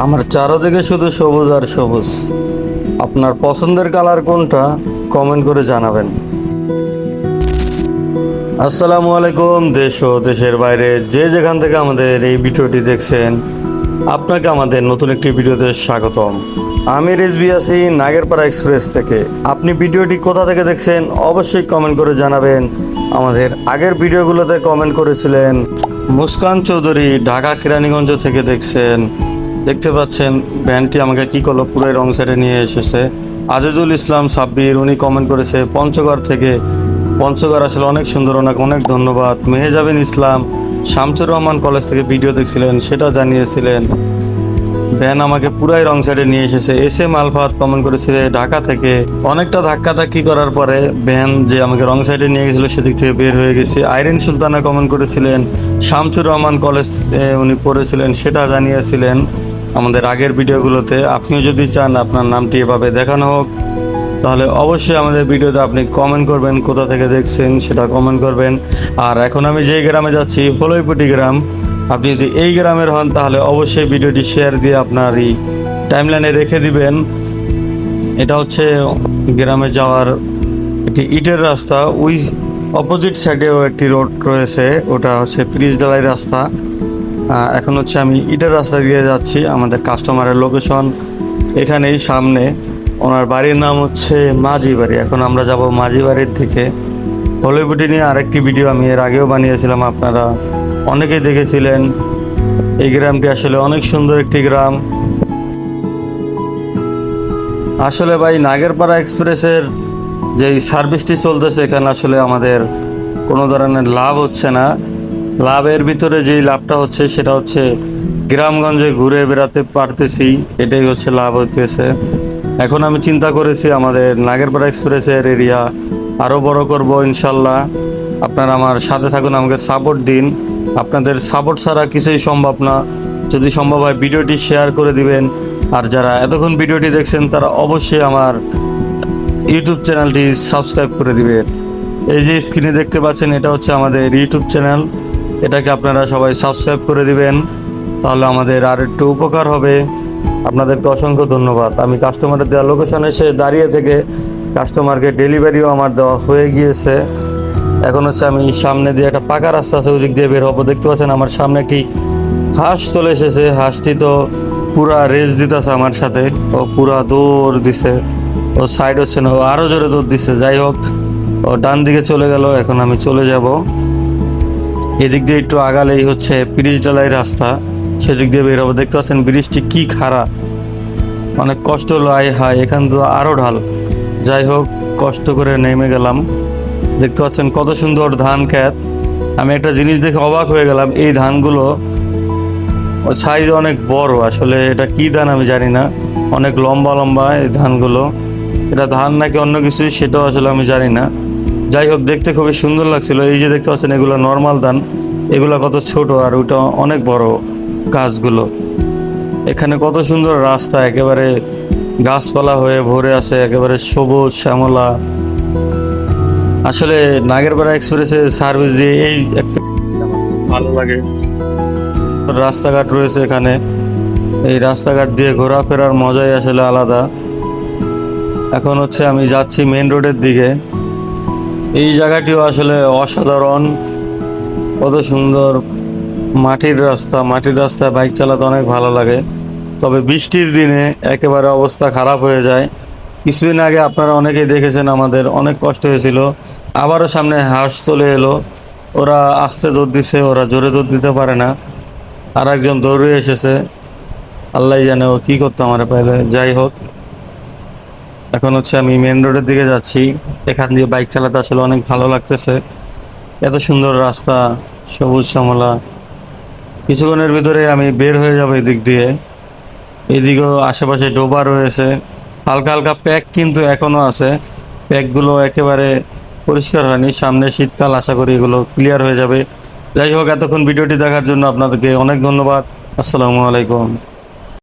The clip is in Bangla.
আমার চারদিকে শুধু সবুজ আর সবুজ। আপনার পছন্দের কালার কোনটা কমেন্ট করে জানাবেন। আসসালামু আলাইকুম। দেশ ও দেশের বাইরে যে যেখান থেকে আমাদের এই ভিডিওটি দেখছেন, আপনাকে আমাদের নতুন একটি ভিডিওতে স্বাগতম। আমি রিজভী আছি নাগেরপাড়া এক্সপ্রেস থেকে। আপনি ভিডিওটি কোথা থেকে দেখছেন অবশ্যই কমেন্ট করে জানাবেন। আমাদের আগের ভিডিওগুলোতে কমেন্ট করেছিলেন। মুস্কান চৌধুরী ঢাকা কেরানীগঞ্জ থেকে দেখছেন। দেখতে পাচ্ছেন ভ্যানটি আমাকে কি করলো, পুরো রং সাইডে নিয়ে এসেছে। আজিজুল ইসলাম সাব্বির উনি কমেন্ট করেছে পঞ্চগড় থেকে। পঞ্চগড় আসলে অনেক সুন্দর, অনেক ধন্যবাদ। মেহেজাবিন ইসলাম শামসুর রহমান কলেজ থেকে ভিডিও দেখছিলেন, সেটা জানিয়েছিলেন। ভ্যান আমাকে পুরাই রং সাইডে নিয়ে এসেছে। এম আলফাত কমেন্ট করেছিল ঢাকা থেকে। অনেকটা ধাক্কি করার পরে ভ্যান যে আমাকে রং সাইডে নিয়ে গেছিল সেদিক থেকে বের হয়ে গেছে। আইরিন সুলতানা কমেন্ট করেছিলেন শামসুর রহমান কলেজ উনি পড়েছিলেন, সেটা জানিয়েছিলেন আমাদের আগের ভিডিওগুলোতে। আপনিও যদি চান আপনার নামটি এভাবে দেখানো হোক, তাহলে অবশ্যই আমাদের ভিডিওতে আপনি কমেন্ট করবেন, কোথা থেকে দেখছেন সেটা কমেন্ট করবেন। আর এখন আমি যেই গ্রামে যাচ্ছি ফলইপটি গ্রাম। আপনি যদি এই গ্রামের হন তাহলে অবশ্যই ভিডিওটি শেয়ার দিয়ে আপনার এই টাইমলাইনে রেখে দিবেন। এটা হচ্ছে গ্রামে যাওয়ার একটি ইটের রাস্তা। ওই অপোজিট সাইডেও একটি রোড রয়েছে, ওটা হচ্ছে পিরিচ ঢালাই রাস্তা। এখন হচ্ছে আমি ইটের রাস্তা দিয়ে যাচ্ছি। আমাদের কাস্টমারের লোকেশন এখানেই সামনে। ওনার বাড়ির নাম হচ্ছে মাঝি বাড়ি। এখন আমরা যাব মাঝি বাড়ির থেকে। ফলইপটি নিয়ে আরেকটি ভিডিও আমি এর আগেও বানিয়েছিলাম, আপনারা অনেকেই দেখেছিলেন। এই গ্রামটি আসলে অনেক সুন্দর একটি গ্রাম। আসলে ভাই নাগেরপাড়া এক্সপ্রেসের যেই সার্ভিসটি চলতেছে এখানে আসলে আমাদের কোনো ধরনের লাভ হচ্ছে না। লাভের ভিতরে যেই লাভটা হচ্ছে সেটা হচ্ছে গ্রামগঞ্জে ঘুরে বেড়াতে পারতেছি, এটাই হচ্ছে লাভ হইতেছে। এখন আমি চিন্তা করেছি আমাদের নাগেরপাড়া এক্সপ্রেসের এরিয়া আরও বড় করব ইনশাল্লাহ। আপনারা আমার সাথে থাকুন, আমাকে সাপোর্ট দিন। আপনাদের সাপোর্ট ছাড়া কিছুই সম্ভব না। যদি সম্ভব হয় ভিডিওটি শেয়ার করে দিবেন। আর যারা এতক্ষণ ভিডিওটি দেখছেন তারা অবশ্যই আমার ইউটিউব চ্যানেলটি সাবস্ক্রাইব করে দিবেন। এই যে স্ক্রিনে দেখতে পাচ্ছেন এটা হচ্ছে আমাদের ইউটিউব চ্যানেল, এটাকে আপনারা সবাই সাবস্ক্রাইব করে দিবেন, তাহলে আমাদের আর একটু উপকার হবে। আপনাদেরকে অসংখ্য ধন্যবাদ। আমি কাস্টমারের দেওয়া লোকেশনে এসে দাঁড়িয়ে থেকে কাস্টমারকে ডেলিভারিও আমার দেওয়া হয়ে গিয়েছে। এখন হচ্ছে আমি সামনে দিয়ে একটা পাকা রাস্তা আছে, ওই দিক দিয়ে বের হবো। দেখতে পাচ্ছেন আমার সামনে একটি হাঁস চলে এসেছে। হাঁসটি তো পুরা রেস দিতেছে আমার সাথে, ও পুরা দৌড় দিছে। ও সাইড হচ্ছে না, ও আরও জোরে দৌড় দিচ্ছে। যাই হোক, ও ডান দিকে চলে গেল। এখন আমি চলে যাব। এদিক দিয়ে একটু আগালেই হচ্ছে পিরিচ ঢালাই রাস্তা, সেদিক দিয়ে বের হবো। দেখতে পাচ্ছেন ব্রিজটি কি খারাপ, অনেক কষ্ট হলো। হায় এখান তো আরও ঢাল। যাই হোক, কষ্ট করে নেমে গেলাম। দেখতে পাচ্ছেন কত সুন্দর ধান ক্ষেত। আমি একটা জিনিস দেখে অবাক হয়ে গেলাম, এই ধানগুলো সাইজ অনেক বড়। আসলে এটা কি ধান আমি জানি না, অনেক লম্বা লম্বা এই ধানগুলো। এটা ধান নাকি অন্য কিছু সেটাও আসলে আমি জানি না। যাই হোক, দেখতে খুবই সুন্দর লাগছিল। এই যে দেখতে পাচ্ছেন এগুলো নর্মাল ধান, এগুলো কত ছোট আর ওইটা অনেক বড় গাছগুলো। এখানে কত সুন্দর রাস্তা, একেবারে গাছপালা হয়ে ভরে আছে, একেবারে সবুজ শ্যামলা। আসলে নাগেরপাড়া এক্সপ্রেসের সার্ভিস দিয়ে এই ভালো লাগে। রাস্তাঘাট রয়েছে এখানে, এই রাস্তাঘাট দিয়ে ঘোরাফেরার মজাই আসলে আলাদা। এখন হচ্ছে আমি যাচ্ছি মেন রোডের দিকে। এই জায়গাটিও আসলে অসাধারণ, কত সুন্দর মাটির রাস্তা। মাটির রাস্তায় বাইক চালাতে অনেক ভালো লাগে, তবে বৃষ্টির দিনে একেবারে অবস্থা খারাপ হয়ে যায়। কিছুদিন আগে আপনারা অনেকেই দেখেছেন আমাদের অনেক কষ্ট হয়েছিল। আবারও সামনে হাঁস চলে এলো। ওরা আস্তে দৌড় দিছে, ওরা জোরে দৌড় দিতে পারে না। আর একজন দৌড়ে এসেছে, আল্লাহ জানে ও কী করতো আমার পাইলে। যাই হোক, এখন হচ্ছে আমি মেন রোডের দিকে যাচ্ছি। এখান দিয়ে বাইক চালাতে আসলে অনেক ভালো লাগতেছে। এত সুন্দর রাস্তা, সবুজ শ্যামলা। কিছুক্ষণের ভিতরে আমি বের হয়ে যাব এদিক দিয়ে। এদিকেও আশেপাশে ডোবা রয়েছে, হালকা হালকা প্যাক কিন্তু এখনও আছে। প্যাকগুলো একেবারে পরিষ্কার হয়নি। সামনে শীতকাল, আশা করি এগুলো ক্লিয়ার হয়ে যাবে। যাই হোক, এতক্ষণ ভিডিওটি দেখার জন্য আপনাদেরকে অনেক ধন্যবাদ। আসসালামু আলাইকুম।